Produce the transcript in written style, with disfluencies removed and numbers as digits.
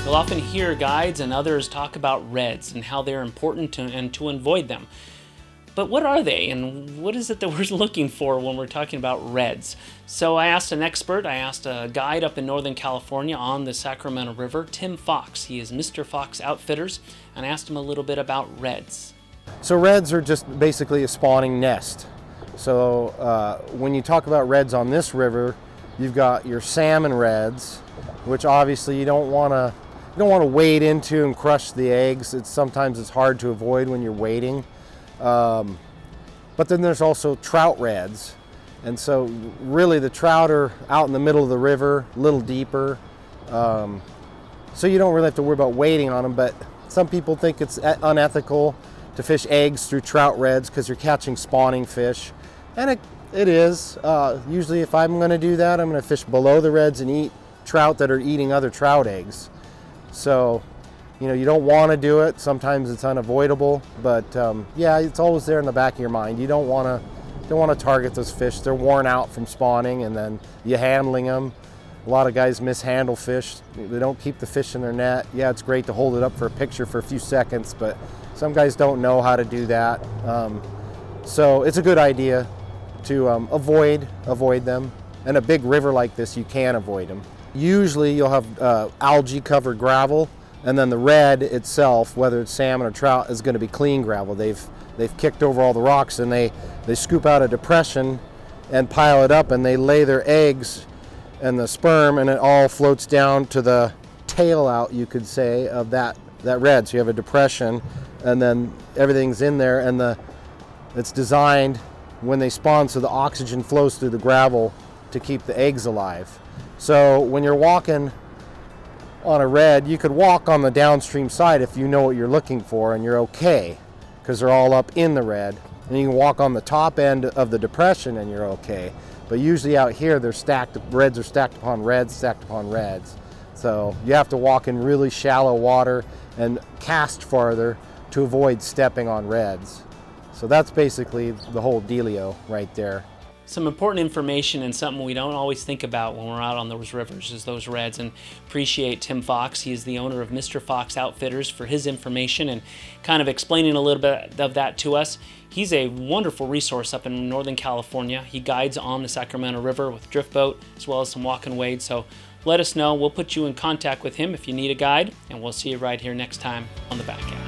You'll often hear guides and others talk about reds and how they're important and to avoid them. But what are they, and what is it that we're looking for when we're talking about reds? So I asked an expert, I asked a guide up in Northern California on the Sacramento River, Tim Fox. He is Mr. Fox Outfitters, and I asked him a little bit about reds. So reds are just basically a spawning nest. So when you talk about reds on this river, you've got your salmon reds, which obviously you don't want to wade into and crush the eggs. Sometimes it's hard to avoid when you're wading. But then there's also trout reds, and so really the trout are out in the middle of the river, a little deeper, so you don't really have to worry about wading on them. But some people think it's unethical to fish eggs through trout reds because you're catching spawning fish, and it is. Usually if I'm going to do that, I'm going to fish below the reds and eat trout that are eating other trout eggs. So you don't want to do it. Sometimes it's unavoidable, but yeah, it's always there in the back of your mind. You don't want to target those fish. They're worn out from spawning, and then you handling them. A lot of guys mishandle fish. They don't keep the fish in their net. Yeah, it's great to hold it up for a picture for a few seconds, but some guys don't know how to do that. So it's a good idea to avoid them. In a big river like this, you can avoid them. Usually you'll have algae covered gravel, and then the red itself, whether it's salmon or trout, is going to be clean gravel. They've kicked over all the rocks, and they scoop out a depression and pile it up, and they lay their eggs and the sperm, and it all floats down to the tail out, you could say, of that red. So you have a depression, and then everything's in there, and it's designed when they spawn so the oxygen flows through the gravel to keep the eggs alive. So when you're walking on a red, you could walk on the downstream side if you know what you're looking for, and you're okay because they're all up in the red. And you can walk on the top end of the depression and you're okay. But usually out here, reds are stacked upon reds, stacked upon reds. So you have to walk in really shallow water and cast farther to avoid stepping on reds. So that's basically the whole dealio right there. Some important information and something we don't always think about when we're out on those rivers is those reds, and appreciate Tim Fox. He is the owner of Mr. Fox Outfitters for his information and kind of explaining a little bit of that to us. He's a wonderful resource up in Northern California. He guides on the Sacramento River with drift boat as well as some walk and wade. So let us know. We'll put you in contact with him if you need a guide, and we'll see you right here next time on The Back End.